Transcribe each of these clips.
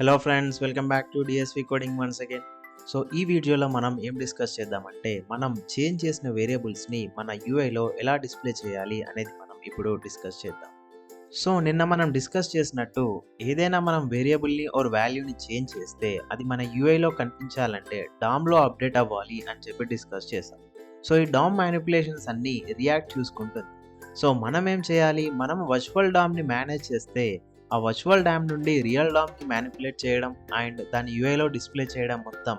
Hello friends, welcome back to DSV coding once again. So ఈ వీడియోలో మనం ఏం డిస్కస్ చేద్దామంటే మనం చేంజ్ చేసిన వేరియబుల్స్ని మన యూఐలో ఎలా డిస్ప్లే చేయాలి అనేది మనం ఇప్పుడు డిస్కస్ చేద్దాం. సో నిన్న మనం డిస్కస్ చేసినట్టు ఏదైనా మనం వేరియబుల్ని ఆర్ వాల్యూని చేంజ్ చేస్తే అది మన యూఐలో కనిపించాలంటే డామ్లో అప్డేట్ అవ్వాలి అని చెప్పి డిస్కస్ చేసాం. సో ఈ డామ్ మ్యానిపులేషన్స్ అన్నీ రియాక్ట్ చూసుకుంటుంది. సో మనం ఏం చేయాలి, మనం వర్చువల్ డామ్ని మేనేజ్ చేస్తే ఆ వర్చువల్ డామ్ నుండి రియల్ డామ్కి మ్యానిపులేట్ చేయడం అండ్ దాని యూఐలో డిస్ప్లే చేయడం మొత్తం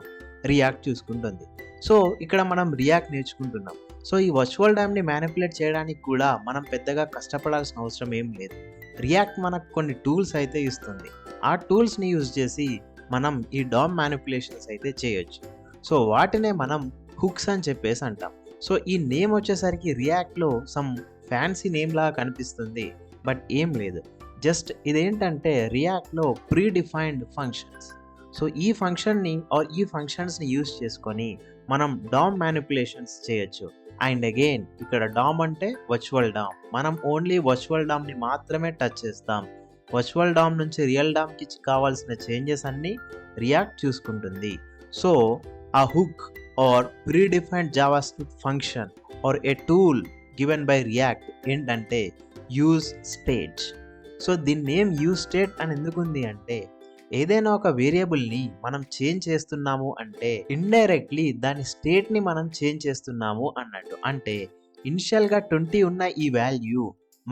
రియాక్ట్ చూసుకుంటుంది. సో ఇక్కడ మనం రియాక్ట్ నేర్చుకుంటున్నాం. సో ఈ వర్చువల్ డామ్ని మ్యానిపులేట్ చేయడానికి కూడా మనం పెద్దగా కష్టపడాల్సిన అవసరం ఏం లేదు. రియాక్ట్ మనకు కొన్ని టూల్స్ అయితే ఇస్తుంది. ఆ టూల్స్ని యూజ్ చేసి మనం ఈ డామ్ మ్యానిపులేషన్స్ అయితే చేయొచ్చు. సో వాటినే మనం హుక్స్ అని చెప్పేసి అంటాం. సో ఈ నేమ్ వచ్చేసరికి రియాక్ట్లో సమ్ ఫ్యాన్సీ నేమ్ లాగా కనిపిస్తుంది, బట్ ఏం లేదు. జస్ట్ ఇదేంటంటే రియాక్ట్లో ప్రీ డిఫైన్డ్ ఫంక్షన్స్. సో ఈ ఫంక్షన్ని ఆర్ ఈ ఫంక్షన్స్ని యూజ్ చేసుకొని మనం డామ్ మ్యానిపులేషన్స్ చేయొచ్చు. అండ్ అగైన్ ఇక్కడ డామ్ అంటే వర్చువల్ డామ్. మనం ఓన్లీ వర్చువల్ డామ్ని మాత్రమే టచ్ చేస్తాం. వర్చువల్ డామ్ నుంచి రియల్ డామ్కి కావాల్సిన చేంజెస్ అన్నీ రియాక్ట్ చూసుకుంటుంది. సో ఆ hook are pre defined JavaScript function are A tool given by react ఏంటంటే యూజ్ స్టేట్. సో దీని నేమ్ UseState అని ఎందుకు ఉంది అంటే ఏదైనా ఒక వేరియబుల్ని మనం చేంజ్ చేస్తున్నాము అంటే ఇండైరెక్ట్లీ దాని స్టేట్ని మనం చేంజ్ చేస్తున్నాము అన్నట్టు. అంటే ఇనిషియల్గా 20 ఉన్న ఈ వాల్యూ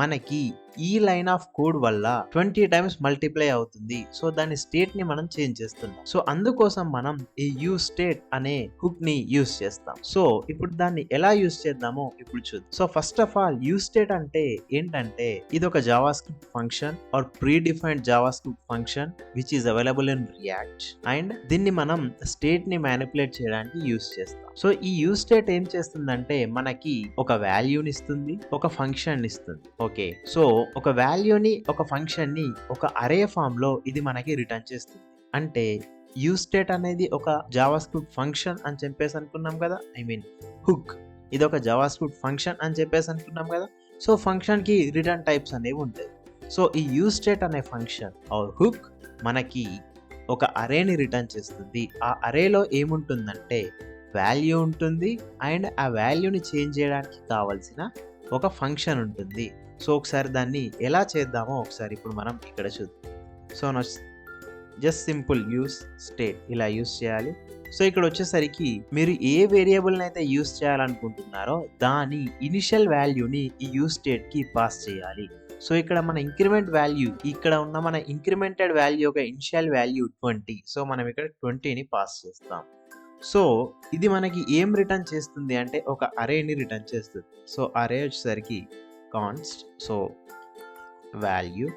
మనకి ఈ లైన్ ఆఫ్ కోడ్ వల్ల 20 టైమ్స్ మల్టిప్లై అవుతుంది. సో దాని స్టేట్ని మనం చేంజ్ చేస్తున్నాం. సో అందుకోసం మనం ఈ UseState అనే హుక్ ని యూస్ చేస్తాం. సో ఇప్పుడు దాన్ని ఎలా యూస్ చేద్దామో ఇప్పుడు చూద్దాం. So first of all UseState అంటే ఏంటంటే ఇది ఒక JavaScript function are pre defined JavaScript function which is available in react. And దీన్ని మనం స్టేట్ ని మ్యానిపులేట్ చేయడానికి యూస్ చేస్తాం. సో ఈ UseState ఏం చేస్తుందంటే మనకి ఒక వాల్యూని ఇస్తుంది, ఒక ఫంక్షన్ ఇస్తుంది. ఓకే, సో ఒక వాల్యూని ఒక ఫంక్షన్ని ఒక అరే ఫామ్ లో ఇది మనకి రిటర్న్ చేస్తుంది. అంటే UseState అనేది ఒక జావాస్క్రిప్ట్ ఫంక్షన్ అని చెప్పేసి అనుకున్నాం కదా, ఐ మీన్ హుక్ ఇది ఒక జావాస్క్రిప్ట్ ఫంక్షన్ అని చెప్పేసి అనుకున్నాం కదా. సో ఫంక్షన్ కి రిటర్న్ టైప్స్ అనేవి ఉంటాయి. సో ఈ UseState అనే ఫంక్షన్ ఆర్ హుక్ మనకి ఒక అరేని రిటర్న్ చేస్తుంది. ఆ అరేలో ఏముంటుందంటే వాల్యూ ఉంటుంది అండ్ ఆ వాల్యూని చేంజ్ చేయడానికి కావాల్సిన ఒక ఫంక్షన్ ఉంటుంది. సో ఒకసారి దాన్ని ఎలా చేద్దామో ఒకసారి ఇప్పుడు మనం ఇక్కడ చూద్దాం. సో జస్ట్ సింపుల్ UseState ఇలా యూస్ చేయాలి. సో ఇక్కడ వచ్చేసరికి మీరు ఏ వేరియబుల్ని అయితే యూస్ చేయాలనుకుంటున్నారో దాని ఇనిషియల్ వాల్యూని ఈ UseStateకి పాస్ చేయాలి. సో ఇక్కడ మన ఇంక్రిమెంట్ వాల్యూ, ఇక్కడ ఉన్న మన ఇంక్రిమెంటెడ్ వాల్యూ యొక్క ఇనిషియల్ వాల్యూ 20. సో మనం ఇక్కడ 20ని పాస్ చేస్తాం. సో ఇది మనకి ఏం రిటర్న్ చేస్తుంది అంటే ఒక అరేని రిటర్న్ చేస్తుంది. సో అరే వచ్చేసరికి కాన్స్ట్, సో వాల్యూ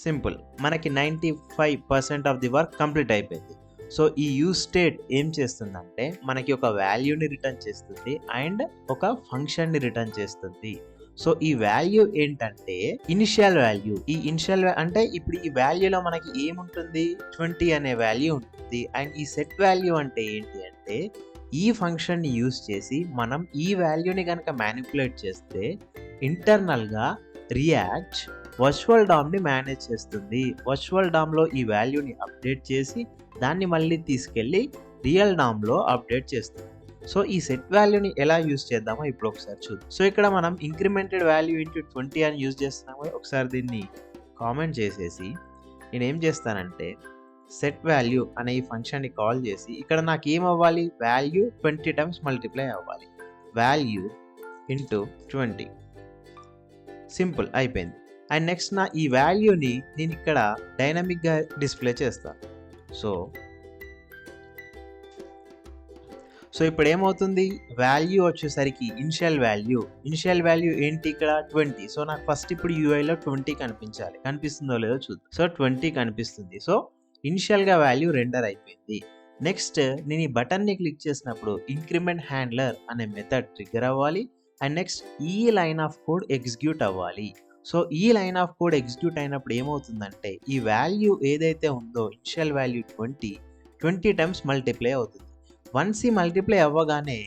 సింపుల్, మనకి 95% ఆఫ్ ది వర్క్ కంప్లీట్ అయిపోయింది. సో ఈ UseState ఏం చేస్తుందంటే మనకి ఒక వాల్యూని రిటర్న్ చేస్తుంది అండ్ ఒక ఫంక్షన్ని రిటర్న్ చేస్తుంది. సో ఈ వాల్యూ ఏంటంటే ఇనిషియల్ వాల్యూ. ఈ ఇనిషియల్ అంటే ఇప్పుడు ఈ వాల్యూలో మనకి ఏముంటుంది, 20 అనే వాల్యూ ఉంటుంది. అండ్ ఈ సెట్ వాల్యూ అంటే ఏంటి అంటే ఈ ఫంక్షన్ని యూస్ చేసి మనం ఈ వాల్యూని కనుక మ్యానిపులేట్ చేస్తే ఇంటర్నల్గా రియాక్ట్ వర్చువల్ డామ్ని మేనేజ్ చేస్తుంది. వర్చువల్ డామ్లో ఈ వాల్యూని అప్డేట్ చేసి దాన్ని మళ్ళీ తీసుకెళ్ళి రియల్ డామ్లో అప్డేట్ చేస్తుంది. సో ఈ సెట్ వాల్యూని ఎలా యూస్ చేద్దామో ఇప్పుడు ఒకసారి చూద్దాం. సో ఇక్కడ మనం ఇంక్రిమెంటెడ్ వాల్యూ ఇంటూ 20 అని యూజ్ చేస్తున్నాము. ఒకసారి దీన్ని కామెంట్ చేసేసి నేనేం చేస్తానంటే సెట్ వాల్యూ అనే ఈ ఫంక్షన్ని కాల్ చేసి ఇక్కడ నాకు ఏం అవ్వాలి, వాల్యూ 20 టైమ్స్ మల్టిప్లై అవ్వాలి. వాల్యూ ఇంటూ 20 సింపుల్ అయిపోయింది. అండ్ నెక్స్ట్ నా ఈ వాల్యూని నేను ఇక్కడ డైనమిక్గా డిస్ప్లే చేస్తాను. సో ఇప్పుడు ఏమవుతుంది, వాల్యూ వచ్చేసరికి ఇనిషియల్ వాల్యూ ఏంటి ఇక్కడ 20. సో నాకు ఫస్ట్ ఇప్పుడు యూఐలో 20 కనిపించాలి. కనిపిస్తుందో లేదో చూద్దాం. సో 20 కనిపిస్తుంది. సో ఇనిషియల్గా వాల్యూ రెండర్ అయిపోయింది. నెక్స్ట్ నేను ఈ బటన్ని క్లిక్ చేసినప్పుడు ఇంక్రిమెంట్ హ్యాండ్లర్ అనే మెథడ్ ట్రిగ్గర్ అవ్వాలి. అండ్ నెక్స్ట్ ఈ లైన్ ఆఫ్ కోడ్ ఎగ్జిక్యూట్ అవ్వాలి. సో ఈ లైన్ ఆఫ్ కోడ్ ఎగ్జిక్యూట్ అయినప్పుడు ఏమవుతుందంటే ఈ వాల్యూ ఏదైతే ఉందో ఇనిషియల్ వాల్యూ 20 టైమ్స్ మల్టిప్లై అవుతుంది. వన్స్ ఈ మల్టిప్లై అవ్వగానే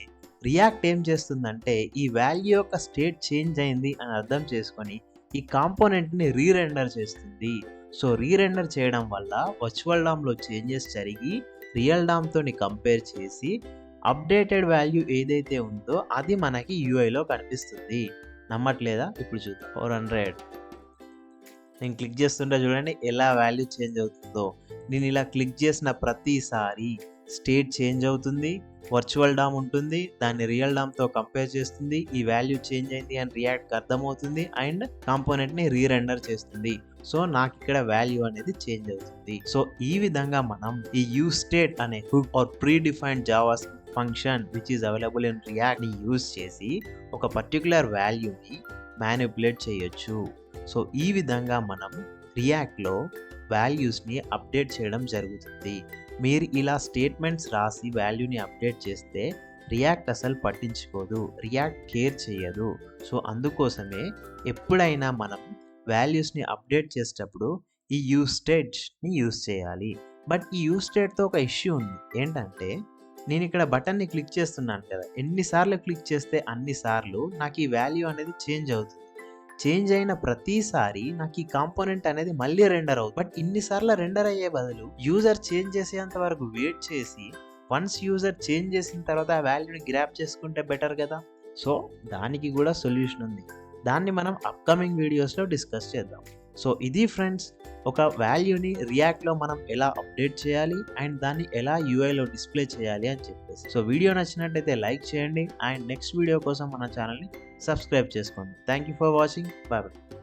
రియాక్ట్ ఏం చేస్తుందంటే ఈ వాల్యూ యొక్క స్టేట్ చేంజ్ అయింది అని అర్థం చేసుకొని ఈ కాంపోనెంట్ని రీరెండర్ చేస్తుంది. సో రీరెండర్ చేయడం వల్ల వర్చువల్ డామ్లో చేంజెస్ జరిగి రియల్ డామ్తోని కంపేర్ చేసి అప్డేటెడ్ వాల్యూ ఏదైతే ఉందో అది మనకి యూఐలో కనిపిస్తుంది. నమ్మట్లేదా? ఇప్పుడు చూద్దాం. 400 నేను క్లిక్ చేస్తుంటే చూడండి ఎలా వాల్యూ చేంజ్ అవుతుందో. నేను ఇలా క్లిక్ చేసిన ప్రతిసారి స్టేట్ చేంజ్ అవుతుంది, వర్చువల్ డామ్ ఉంటుంది, దాన్ని రియల్ డామ్తో కంపేర్ చేస్తుంది, ఈ వాల్యూ చేంజ్ అయింది అని రియాక్ట్కి అర్థమవుతుంది అండ్ కాంపోనెంట్ని రీరెండర్ చేస్తుంది. సో నాకు ఇక్కడ వాల్యూ అనేది చేంజ్ అవుతుంది. సో ఈ విధంగా మనం ఈ UseState అనే hook are pre defined Java function which is available in react ని యూజ్ చేసి ఒక పర్టికులర్ వాల్యూని మ్యానిపులేట్ చేయొచ్చు. సో ఈ విధంగా మనం రియాక్ట్లో వాల్యూస్ని అప్డేట్ చేయడం జరుగుతుంది. మీరు ఇలా స్టేట్మెంట్స్ రాసి వాల్యూని అప్డేట్ చేస్తే రియాక్ట్ అసలు పట్టించుకోదు, రియాక్ట్ కేర్ చేయదు. సో అందుకోసమే ఎప్పుడైనా మనం వాల్యూస్ని అప్డేట్ చేసేటప్పుడు ఈ UseStateని యూజ్ చేయాలి. బట్ ఈ UseStateతో ఒక ఇష్యూ ఉంది. ఏంటంటే నేను ఇక్కడ బటన్ని క్లిక్ చేస్తున్నాను కదా, ఎన్నిసార్లు క్లిక్ చేస్తే అన్నిసార్లు నాకు ఈ వాల్యూ అనేది చేంజ్ అవుతుంది. చేంజ్ అయిన ప్రతిసారి నాకు ఈ కాంపోనెంట్ అనేది మళ్ళీ రెండర్ అవుతుంది. బట్ ఇన్నిసార్లు రెండర్ అయ్యే బదులు యూజర్ చేంజ్ చేసేంత వరకు వెయిట్ చేసి వన్స్ యూజర్ చేంజ్ చేసిన తర్వాత ఆ వాల్యూని గ్రాప్ చేసుకుంటే బెటర్ కదా. సో దానికి కూడా సొల్యూషన్ ఉంది. దాన్ని మనం అప్కమింగ్ వీడియోస్లో డిస్కస్ చేద్దాం. సో ఇది ఫ్రెండ్స్, ఒక వాల్యూని రియాక్ట్లో మనం ఎలా అప్డేట్ చేయాలి అండ్ దాన్ని ఎలా యూఐలో డిస్ప్లే చేయాలి అని చెప్పేసి. సో వీడియో నచ్చినట్టయితే లైక్ చేయండి అండ్ నెక్స్ట్ వీడియో కోసం మన ఛానల్ని సబ్స్క్రైబ్ చేసుకోండి. Thank you for watching. Bye bye.